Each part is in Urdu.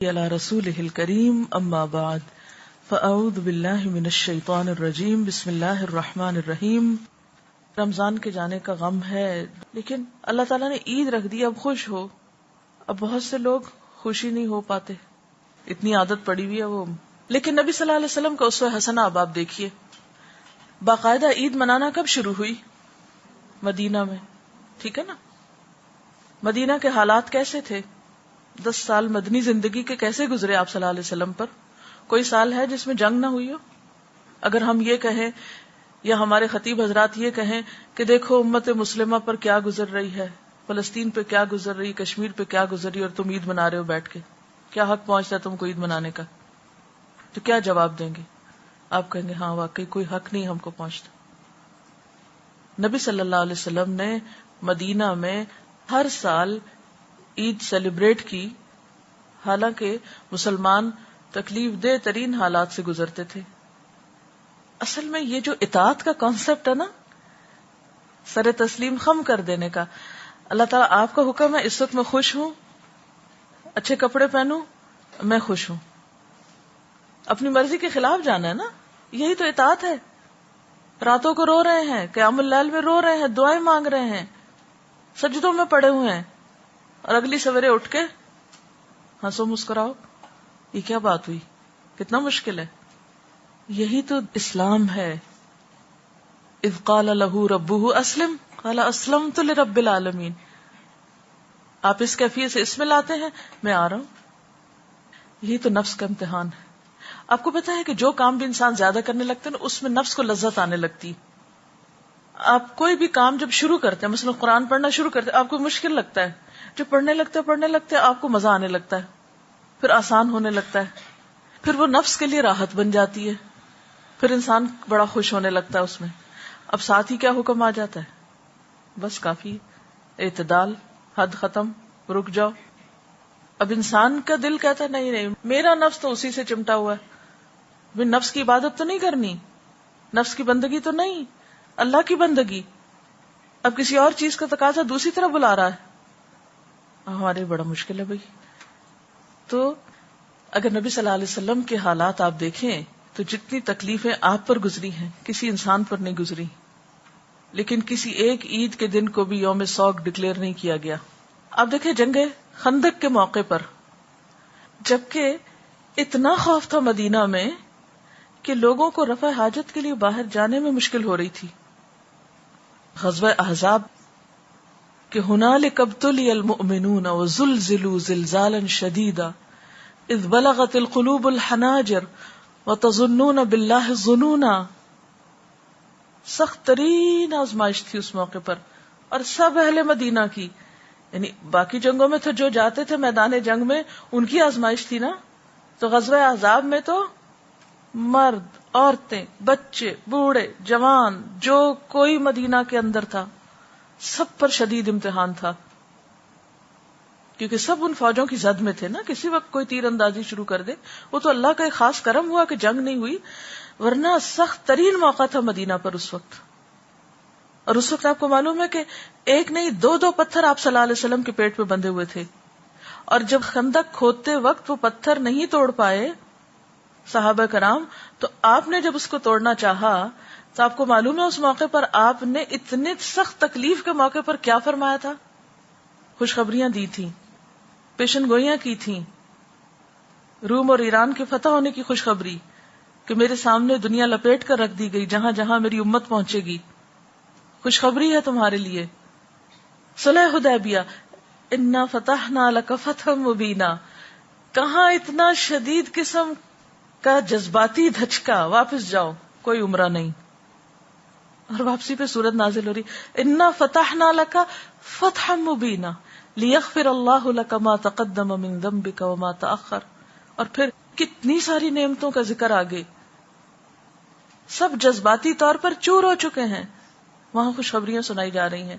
علی رسولہ الکریم اما بعد فاعوذ باللہ من الشیطان الرجیم بسم اللہ الرحمن الرحیم. رمضان کے جانے کا غم ہے، لیکن اللہ تعالیٰ نے عید رکھ دی، اب خوش ہو. اب بہت سے لوگ خوشی نہیں ہو پاتے، اتنی عادت پڑی ہوئی ہے وہ. لیکن نبی صلی اللہ علیہ وسلم کا اسوہ حسنہ اب آپ دیکھیے. باقاعدہ عید منانا کب شروع ہوئی؟ مدینہ میں، ٹھیک ہے نا. مدینہ کے حالات کیسے تھے؟ 10 سال مدنی زندگی کے کیسے گزرے آپ صلی اللہ علیہ وسلم پر؟ کوئی سال ہے جس میں جنگ نہ ہوئی ہو؟ اگر ہم یہ کہیں یا ہمارے خطیب حضرات یہ کہیں کہ دیکھو امت مسلمہ پر کیا گزر رہی ہے، فلسطین پہ کیا گزر رہی، کشمیر پہ کیا گزر رہی، اور تم عید منا رہے ہو بیٹھ کے، کیا حق پہنچتا ہے تم کو عید منانے کا؟ تو کیا جواب دیں گے؟ آپ کہیں گے ہاں واقعی کوئی حق نہیں ہم کو پہنچتا. نبی صلی اللہ علیہ وسلم نے مدینہ میں ہر سال عید سیلیبریٹ کی، حالانکہ مسلمان تکلیف دہ ترین حالات سے گزرتے تھے. اصل میں یہ جو اطاعت کا کانسیپٹ ہے نا، سر تسلیم خم کر دینے کا، اللہ تعالیٰ آپ کا حکم ہے اس وقت میں خوش ہوں، اچھے کپڑے پہنوں، میں خوش ہوں. اپنی مرضی کے خلاف جانا ہے نا، یہی تو اطاعت ہے. راتوں کو رو رہے ہیں، قیام اللیل میں رو رہے ہیں، دعائیں مانگ رہے ہیں، سجدوں میں پڑے ہوئے ہیں، اور اگلی سویرے اٹھ کے ہنسو مسکراؤ. یہ کیا بات ہوئی؟ کتنا مشکل ہے. یہی تو اسلام ہے. اذ قال له ربه اسلم قال اسلمت لرب العالمین. آپ اس کیفیت سے اس میں لاتے ہیں، میں آ رہا ہوں. یہی تو نفس کا امتحان ہے. آپ کو پتا ہے کہ جو کام بھی انسان زیادہ کرنے لگتے ہیں نا، اس میں نفس کو لذت آنے لگتی. آپ کوئی بھی کام جب شروع کرتے ہیں، مثلا قرآن پڑھنا شروع کرتے ہیں، آپ کو مشکل لگتا ہے، جو پڑھنے لگتے آپ کو مزہ آنے لگتا ہے، پھر آسان ہونے لگتا ہے، پھر وہ نفس کے لیے راحت بن جاتی ہے، پھر انسان بڑا خوش ہونے لگتا ہے اس میں. اب ساتھ ہی کیا حکم آ جاتا ہے؟ بس کافی، اعتدال، حد ختم، رک جاؤ. اب انسان کا دل کہتا ہے نہیں میرا نفس تو اسی سے چمٹا ہوا ہے، بھی نفس کی عبادت تو نہیں کرنی، نفس کی بندگی تو نہیں، اللہ کی بندگی. اب کسی اور چیز کا تقاضا دوسری طرف بلا رہا ہے. ہمارے بڑا مشکل ہے بھائی. تو اگر نبی صلی اللہ علیہ وسلم کے حالات آپ دیکھیں تو جتنی تکلیفیں آپ پر گزری ہیں کسی انسان پر نہیں گزری. لیکن کسی ایک عید کے دن کو بھی یوم سوگ ڈکلیئر نہیں کیا گیا. آپ دیکھیں جنگ خندق کے موقع پر، جبکہ اتنا خوف تھا مدینہ میں کہ لوگوں کو رفع حاجت کے لیے باہر جانے میں مشکل ہو رہی تھی. غزوہ احزاب کہ ہنالک ابتلی المؤمنون وزلزلوا زلزالا شدیدا اذ بلغت القلوب الحناجر وتظنون باللہ الظنونا. سخت ترین آزمائش تھی اس موقع پر، اور سب اہل مدینہ کی. یعنی باقی جنگوں میں تو جو جاتے تھے میدان جنگ میں ان کی آزمائش تھی نا، تو غزوہ احزاب میں تو مرد، عورتیں، بچے، بوڑھے، جوان، جو کوئی مدینہ کے اندر تھا، سب پر شدید امتحان تھا. کیونکہ سب ان فوجوں کی زد میں تھے نا، کسی وقت کوئی تیر اندازی شروع کر دے. وہ تو اللہ کا ایک خاص کرم ہوا کہ جنگ نہیں ہوئی، ورنہ سخت ترین موقع تھا مدینہ پر اس وقت. اور اس وقت آپ کو معلوم ہے کہ ایک نہیں دو پتھر آپ صلی اللہ علیہ وسلم کے پیٹ پہ بندھے ہوئے تھے. اور جب خندق کھودتے وقت وہ پتھر نہیں توڑ پائے صحابہ کرام، تو آپ نے جب اس کو توڑنا چاہا تو آپ کو معلوم ہے اس موقع پر آپ نے اتنے سخت تکلیف کے موقع پر کیا فرمایا تھا؟ خوشخبریاں دی تھیں، پیشن گوئیاں کی تھیں. روم اور ایران کے فتح ہونے کی خوشخبری کہ میرے سامنے دنیا لپیٹ کر رکھ دی گئی، جہاں جہاں میری امت پہنچے گی خوشخبری ہے تمہارے لیے. صلح حدیبیہ، انا فتحنا لک فتحا مبینا. کہاں اتنا شدید قسم کا جذباتی دھچکا، واپس جاؤ، کوئی عمرہ نہیں. اور واپسی پہ سورت نازل ہو رہی، انا فتحنا لک فتحا مبینا لیغفر اللہ لک ما تقدم من ذنبک وما تأخر. اور پھر کتنی ساری نعمتوں کا ذکر آگے، سب جذباتی طور پر چور ہو چکے ہیں، وہاں خوشخبریاں سنائی جا رہی ہیں.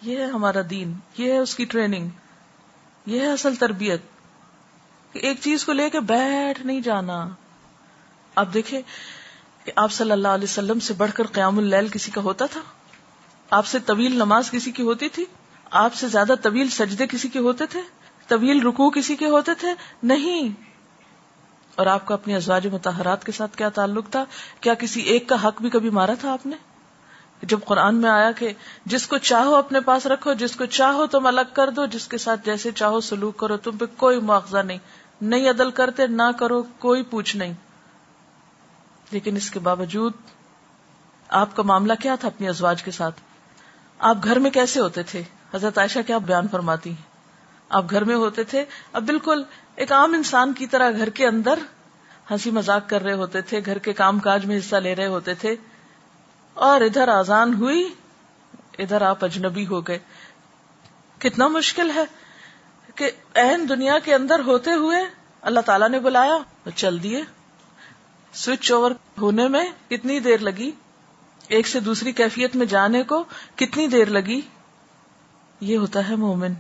یہ ہے ہمارا دین، یہ ہے اس کی ٹریننگ، یہ ہے اصل تربیت، کہ ایک چیز کو لے کے بیٹھ نہیں جانا. آپ دیکھیں کہ آپ صلی اللہ علیہ وسلم سے بڑھ کر قیام اللیل کسی کا ہوتا تھا؟ آپ سے طویل نماز کسی کی ہوتی تھی؟ آپ سے زیادہ طویل سجدے کسی کے ہوتے تھے؟ طویل رکوع کسی کے ہوتے تھے؟ نہیں. اور آپ کا اپنی ازواج مطہرات کے ساتھ کیا تعلق تھا؟ کیا کسی ایک کا حق بھی کبھی مارا تھا آپ نے؟ جب قرآن میں آیا کہ جس کو چاہو اپنے پاس رکھو، جس کو چاہو تم الگ کر دو، جس کے ساتھ جیسے چاہو سلوک کرو، تم پہ کوئی مواخذہ نہیں، نہیں عدل کرتے، نہ کرو، کوئی پوچھ نہیں. لیکن اس کے باوجود آپ کا معاملہ کیا تھا اپنی ازواج کے ساتھ؟ آپ گھر میں کیسے ہوتے تھے؟ حضرت عائشہ کیا بیان فرماتی ہیں؟ آپ گھر میں ہوتے تھے، اب بالکل ایک عام انسان کی طرح گھر کے اندر ہنسی مذاق کر رہے ہوتے تھے، گھر کے کام کاج میں حصہ لے رہے ہوتے تھے، اور ادھر اذان ہوئی، ادھر آپ اجنبی ہو گئے. کتنا مشکل ہے کہ عین دنیا کے اندر ہوتے ہوئے اللہ تعالیٰ نے بلایا اور چل دیے. سوئچ اوور ہونے میں کتنی دیر لگی، ایک سے دوسری کیفیت میں جانے کو کتنی دیر لگی. یہ ہوتا ہے مومن.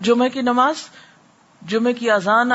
جمعہ کی نماز، جمعہ کی اذان